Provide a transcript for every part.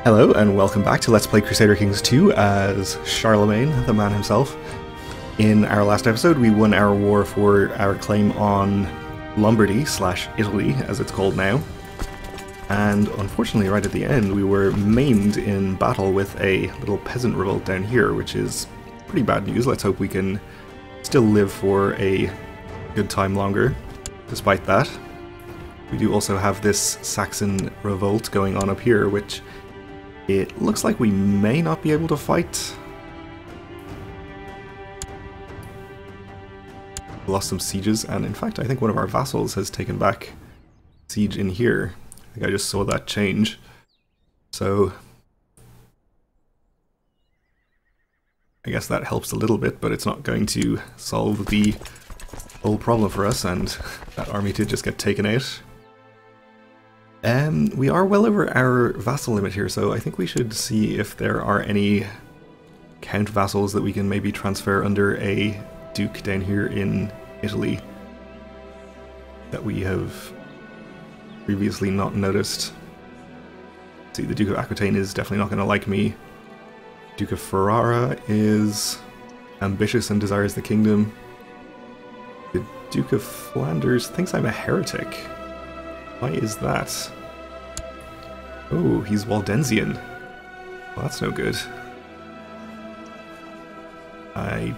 Hello and welcome back to Let's Play Crusader Kings 2 as Charlemagne, the man himself. In our last episode we won our war for our claim on Lombardy/Italy as it's called now. And unfortunately right at the end we were maimed in battle with a little peasant revolt down here, which is pretty bad news. Let's hope we can still live for a good time longer despite that. We do also have this Saxon Revolt going on up here, which it looks like we may not be able to fight. We lost some sieges, and in fact I think one of our vassals has taken back siege in here. I think I just saw that change. So I guess that helps a little bit, but it's not going to solve the whole problem for us, and that army did just get taken out. We are well over our vassal limit here, so I think we should see if there are any count vassals that we can maybe transfer under a duke down here in Italy that we have previously not noticed. See, the Duke of Aquitaine is definitely not going to like me. Duke of Ferrara is ambitious and desires the kingdom. The Duke of Flanders thinks I'm a heretic. Why is that? Oh, he's Waldensian. Well, that's no good. I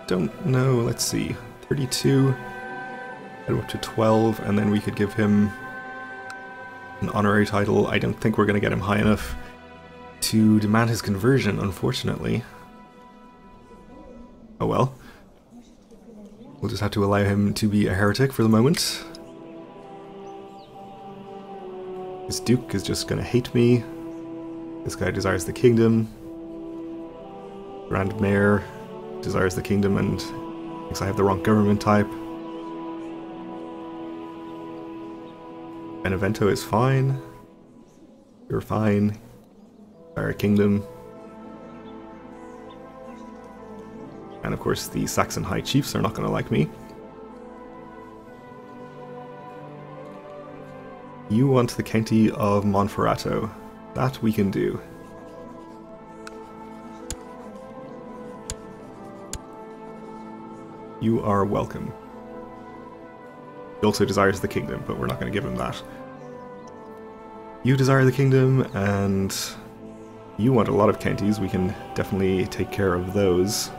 don't know. Let's see. 32. Head up to 12, and then we could give him an honorary title. I don't think we're going to get him high enough to demand his conversion, unfortunately. Oh well. We'll just have to allow him to be a heretic for the moment. This duke is just going to hate me. This guy desires the kingdom. Grand Mayor desires the kingdom and thinks I have the wrong government type. Benevento is fine. You're fine. Our kingdom. And of course the Saxon High Chiefs are not going to like me. You want the county of Monferrato. That we can do. You are welcome. He also desires the kingdom, but we're not going to give him that. You desire the kingdom, and you want a lot of counties. We can definitely take care of those.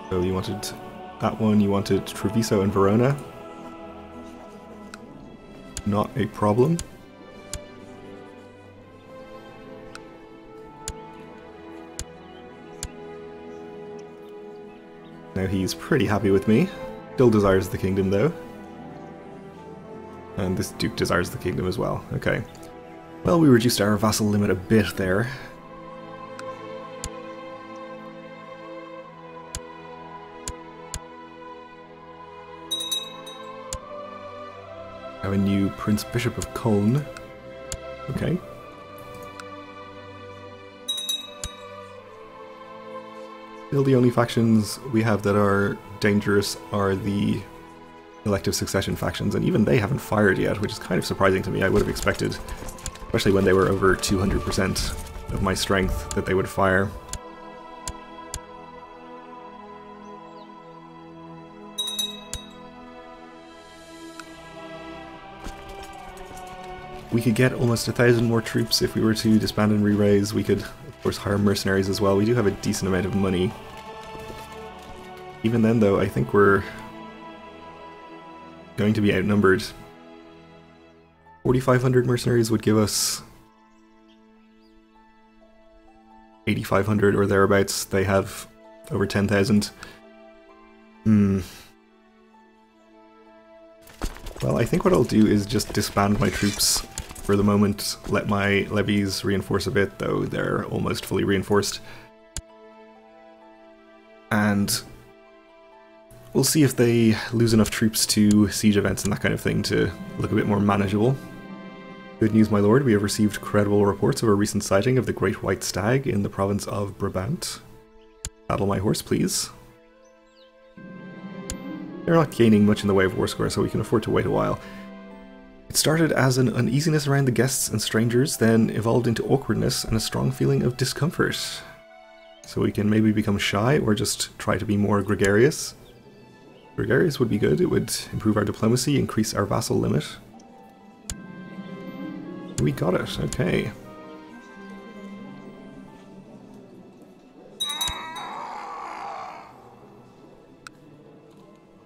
So you wanted that one, you wanted Treviso and Verona. Not a problem. Now he's pretty happy with me. Still desires the kingdom though. And this duke desires the kingdom as well. Okay. Well, we reduced our vassal limit a bit there. Have a new Prince Bishop of Cologne. Okay. Still the only factions we have that are dangerous are the elective succession factions, and even they haven't fired yet, which is kind of surprising to me. I would have expected, especially when they were over 200% of my strength, that they would fire. We could get almost 1,000 more troops if we were to disband and re-raise. We could, of course, hire mercenaries as well. We do have a decent amount of money. Even then, though, I think we're going to be outnumbered. 4,500 mercenaries would give us 8,500 or thereabouts. They have over 10,000. Well, I think what I'll do is just disband my troops for the moment, let my levies reinforce a bit, though they're almost fully reinforced. And we'll see if they lose enough troops to siege events and that kind of thing to look a bit more manageable. Good news, my lord, we have received credible reports of a recent sighting of the Great White Stag in the province of Brabant. Saddle my horse, please. They're not gaining much in the way of war score, so we can afford to wait a while. It started as an uneasiness around the guests and strangers, then evolved into awkwardness and a strong feeling of discomfort. So we can maybe become shy or just try to be more gregarious. Gregarious would be good. It would improve our diplomacy, increase our vassal limit. We got it, okay.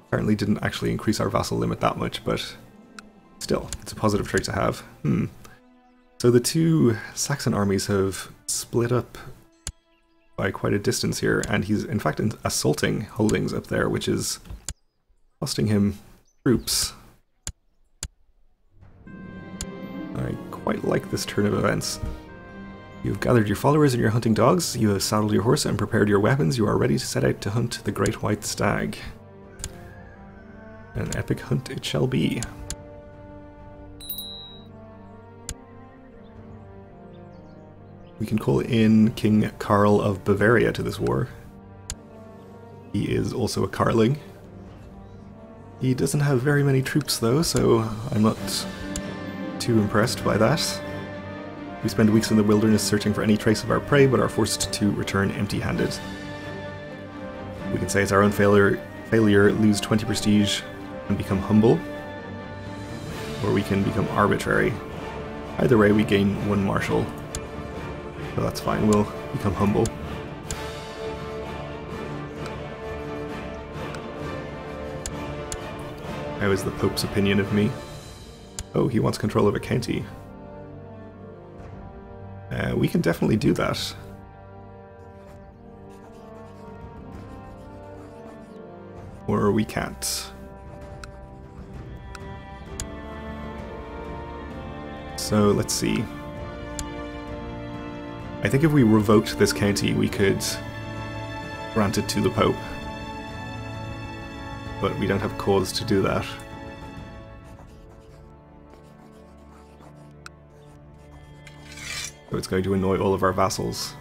Apparently didn't actually increase our vassal limit that much, but still, it's a positive trait to have. So the two Saxon armies have split up by quite a distance here, and he's in fact assaulting holdings up there, which is costing him troops. I quite like this turn of events. You've gathered your followers and your hunting dogs, you have saddled your horse and prepared your weapons, you are ready to set out to hunt the great white stag. An epic hunt it shall be. We can call in King Karl of Bavaria to this war. He is also a Karling. He doesn't have very many troops though, so I'm not too impressed by that. We spend weeks in the wilderness searching for any trace of our prey, but are forced to return empty-handed. We can say it's our own failure, lose 20 prestige and become humble, or we can become arbitrary. Either way, we gain 1 marshal. So that's fine, we'll become humble. How is the Pope's opinion of me? Oh, he wants control of a county. We can definitely do that. Or we can't. So let's see. I think if we revoked this county, we could grant it to the Pope. But we don't have cause to do that. So it's going to annoy all of our vassals.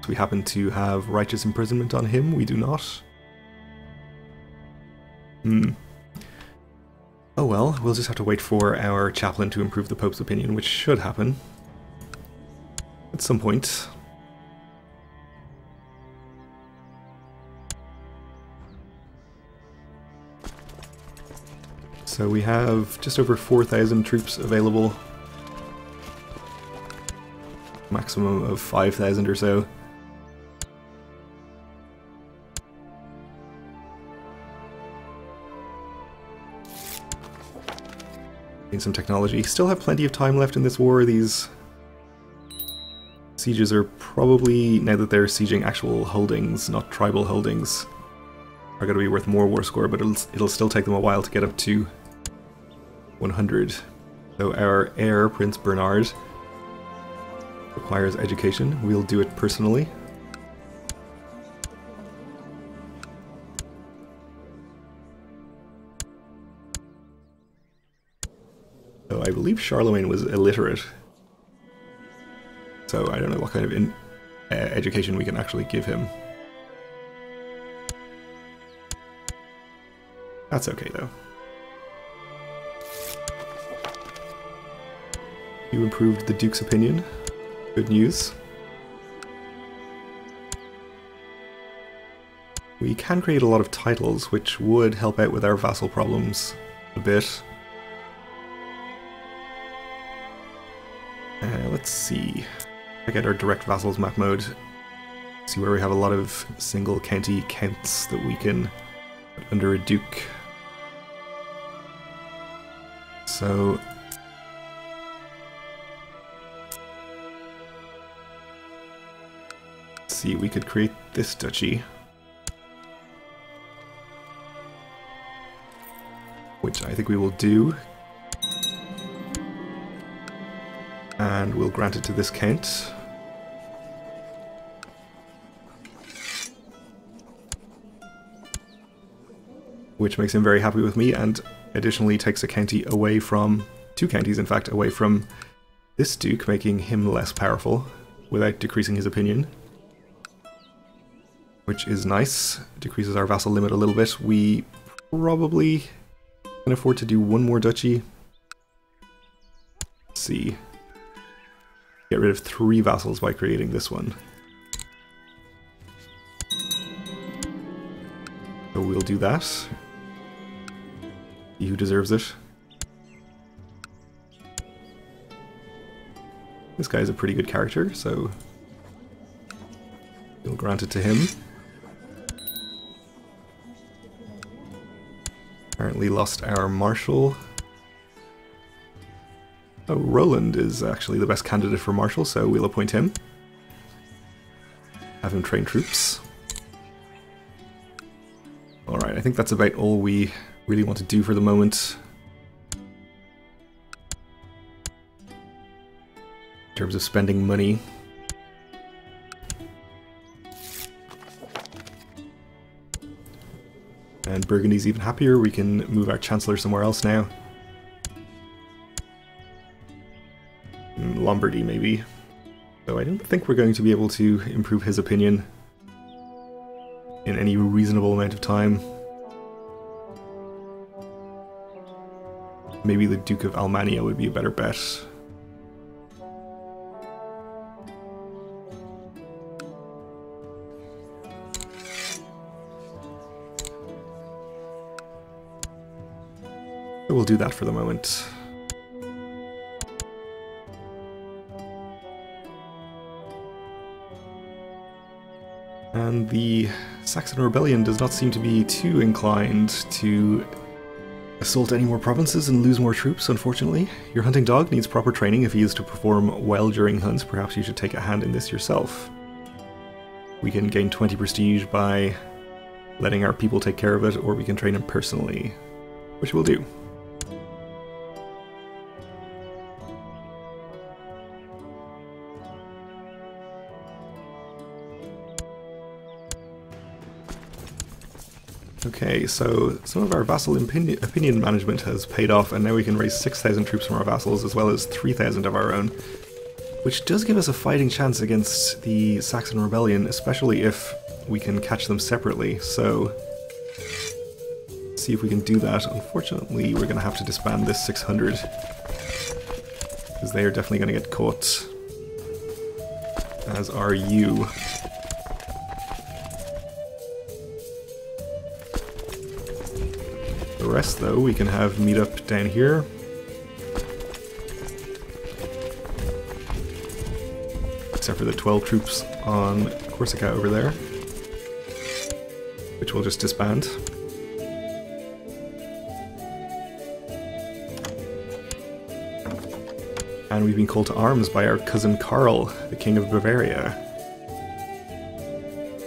So we happen to have righteous imprisonment on him, we do not. Oh well, we'll just have to wait for our chaplain to improve the Pope's opinion, which should happen at some point. So we have just over 4,000 troops available. Maximum of 5,000 or so. Gain some technology. Still have plenty of time left in this war. These sieges are probably, now that they're sieging actual holdings, not tribal holdings, are going to be worth more war score, but it'll still take them a while to get up to 100. So our heir, Prince Bernard, requires education. We'll do it personally. So I believe Charlemagne was illiterate. So I don't know what kind of education we can actually give him. That's okay though. You improved the Duke's opinion. Good news. We can create a lot of titles, which would help out with our vassal problems a bit. Let's see. Check out our direct vassals map mode. See where we have a lot of single county counts that we can put under a duke. So let's see, we could create this duchy, which I think we will do. And we'll grant it to this count. Which makes him very happy with me, and additionally takes a county away from, 2 counties in fact, away from this duke, making him less powerful without decreasing his opinion. which is nice. Decreases our vassal limit a little bit. We probably can afford to do one more duchy. Let's see. Get rid of 3 vassals by creating this one. So we'll do that. See who deserves it. This guy's a pretty good character, so we'll grant it to him. Apparently lost our marshal. Oh, Roland is actually the best candidate for marshal, so we'll appoint him. Have him train troops. Alright, I think that's about all we really want to do for the moment. In terms of spending money. And Burgundy's even happier, we can move our Chancellor somewhere else now. Lombardy, maybe. So I don't think we're going to be able to improve his opinion in any reasonable amount of time. Maybe the Duke of Almania would be a better bet. So we'll do that for the moment. And the Saxon Rebellion does not seem to be too inclined to assault any more provinces and lose more troops, unfortunately. Your hunting dog needs proper training if he is to perform well during hunts. Perhaps you should take a hand in this yourself. We can gain 20 prestige by letting our people take care of it, or we can train him personally, which we'll do. Okay, so some of our vassal opinion management has paid off, and now we can raise 6,000 troops from our vassals, as well as 3,000 of our own, which does give us a fighting chance against the Saxon Rebellion, especially if we can catch them separately. So, let's see if we can do that. Unfortunately, we're going to have to disband this 600, because they are definitely going to get caught, as are you. The rest, though, we can have meet up down here. Except for the 12 troops on Corsica over there, which we'll just disband. And we've been called to arms by our cousin Karl, the King of Bavaria.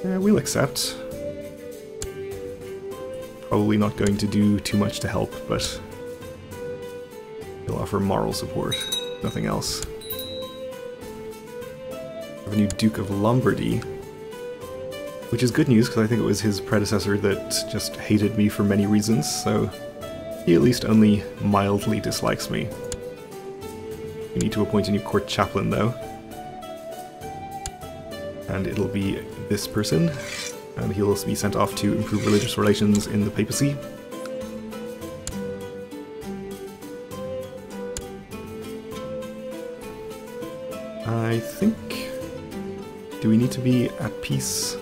We'll accept. Probably not going to do too much to help, but he'll offer moral support, nothing else. We have a new Duke of Lombardy, which is good news because I think it was his predecessor that just hated me for many reasons, so he at least only mildly dislikes me. We need to appoint a new Court Chaplain, though. And it'll be this person. And he'll be sent off to improve religious relations in the papacy. I think... do we need to be at peace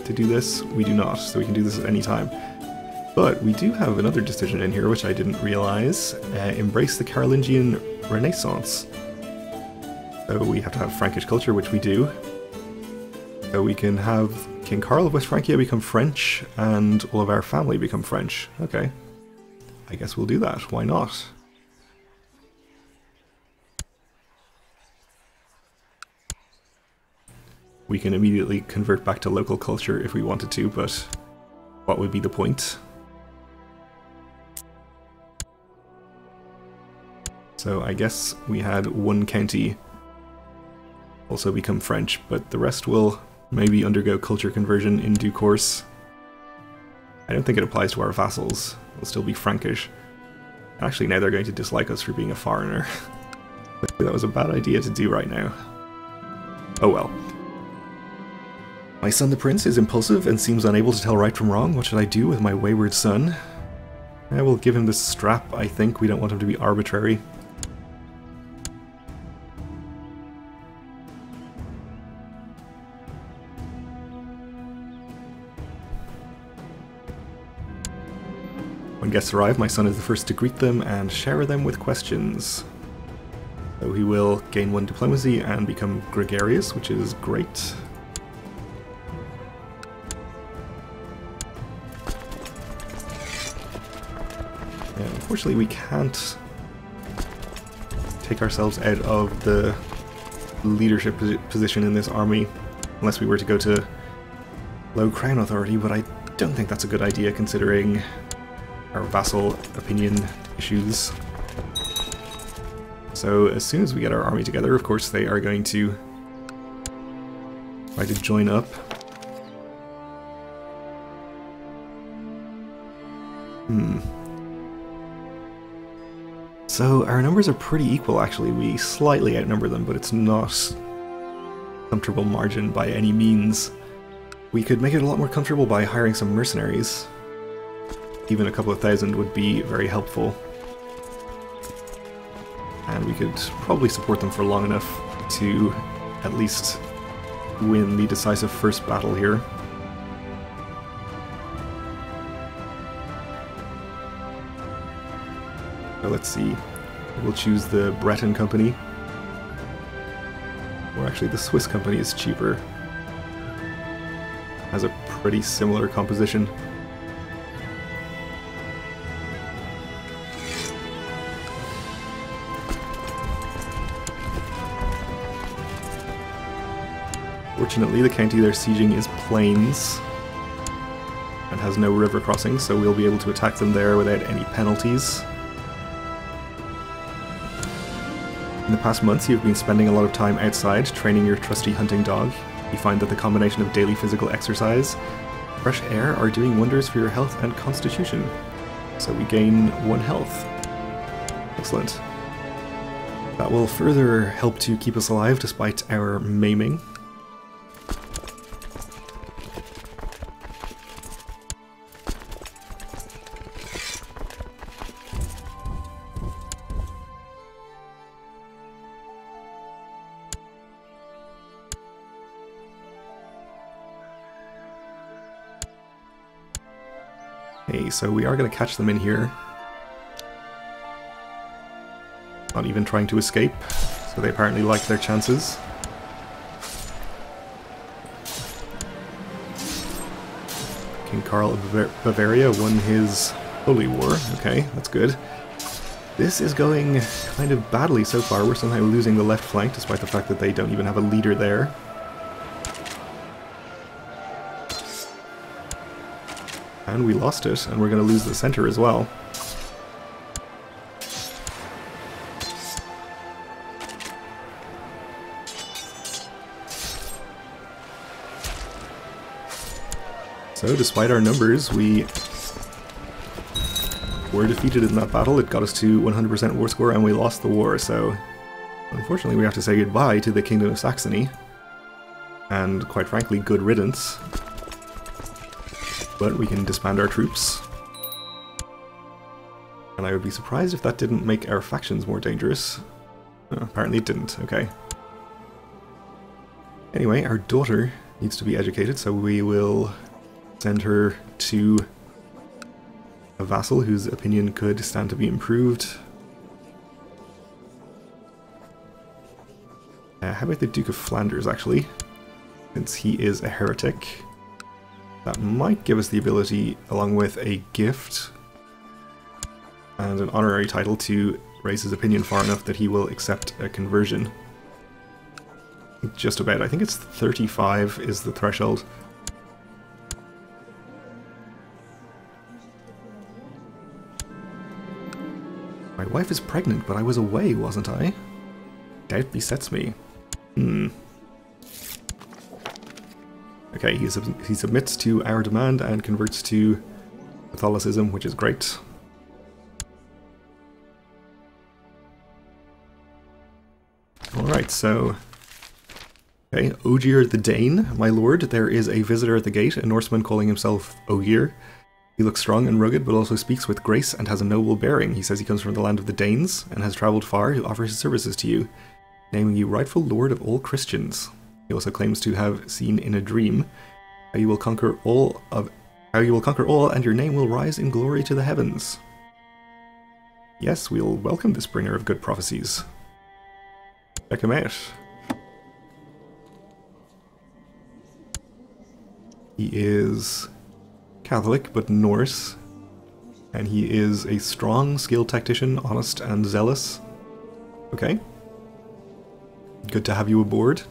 to do this? We do not, so we can do this at any time. But we do have another decision in here, which I didn't realize. Embrace the Carolingian Renaissance. So we have to have Frankish culture, which we do. So we can have King Karl of West Francia become French, and all of our family become French. Okay. I guess we'll do that. Why not? We can immediately convert back to local culture if we wanted to, but what would be the point? So I guess we had one county also become French, but the rest will maybe undergo culture conversion in due course. I don't think it applies to our vassals. They'll still be Frankish. Actually, now they're going to dislike us for being a foreigner. That was a bad idea to do right now. Oh well. My son the prince is impulsive and seems unable to tell right from wrong. What should I do with my wayward son? I will give him this strap, I think. We don't want him to be arbitrary. When guests arrive, my son is the first to greet them and shower them with questions. So he will gain 1 diplomacy and become gregarious, which is great. Yeah, unfortunately, we can't take ourselves out of the leadership position in this army unless we were to go to low crown authority, but I don't think that's a good idea considering our vassal opinion issues. So as soon as we get our army together, of course they are going to try to join up. So our numbers are pretty equal actually. We slightly outnumber them, but it's not a comfortable margin by any means. We could make it a lot more comfortable by hiring some mercenaries. Even a couple of thousand would be very helpful. And we could probably support them for long enough to at least win the decisive first battle here. So let's see. We'll choose the Breton Company. Or actually the Swiss Company is cheaper. Has a pretty similar composition. Fortunately, the county they're sieging is plains and has no river crossing, so we'll be able to attack them there without any penalties. In the past months, you've been spending a lot of time outside, training your trusty hunting dog. You find that the combination of daily physical exercise, fresh air are doing wonders for your health and constitution. So we gain 1 health. Excellent. That will further help to keep us alive despite our maiming. Okay, so we are going to catch them in here. Not even trying to escape, so they apparently like their chances. King Karl of Bavaria won his Holy War. Okay, that's good. This is going kind of badly so far. We're somehow losing the left flank despite the fact that they don't even have a leader there. And we lost it, and we're going to lose the center as well. So, despite our numbers, we were defeated in that battle. It got us to 100% war score, and we lost the war, so unfortunately we have to say goodbye to the Kingdom of Saxony. And, quite frankly, good riddance. But we can disband our troops. And I would be surprised if that didn't make our factions more dangerous. Oh, apparently it didn't, okay. Anyway, our daughter needs to be educated, so we will send her to a vassal whose opinion could stand to be improved. How about the Duke of Flanders, actually? Since he is a heretic. That might give us the ability, along with a gift and an honorary title, to raise his opinion far enough that he will accept a conversion. Just about. I think it's 35 is the threshold. My wife is pregnant, but I was away, wasn't I? Doubt besets me. Okay, he submits to our demand and converts to Catholicism, which is great. Alright, so Okay, Ogier the Dane, my lord, there is a visitor at the gate, a Norseman calling himself Ogier. He looks strong and rugged, but also speaks with grace and has a noble bearing. He says he comes from the land of the Danes and has travelled far to offer his services to you, naming you rightful lord of all Christians. He also claims to have seen in a dream how you will conquer all, and your name will rise in glory to the heavens. Yes, we'll welcome this bringer of good prophecies. Check him out. He is Catholic, but Norse, and he is a strong, skilled tactician, honest and zealous. Okay. Good to have you aboard.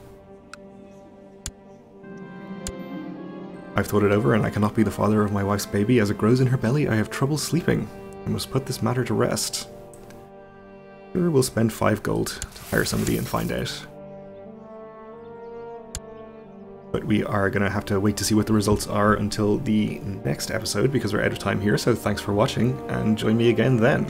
I've thought it over, and I cannot be the father of my wife's baby. As it grows in her belly, I have trouble sleeping. I must put this matter to rest. Sure, we'll spend 5 gold to hire somebody and find out. But we are going to have to wait to see what the results are until the next episode because we're out of time here, so thanks for watching and join me again then.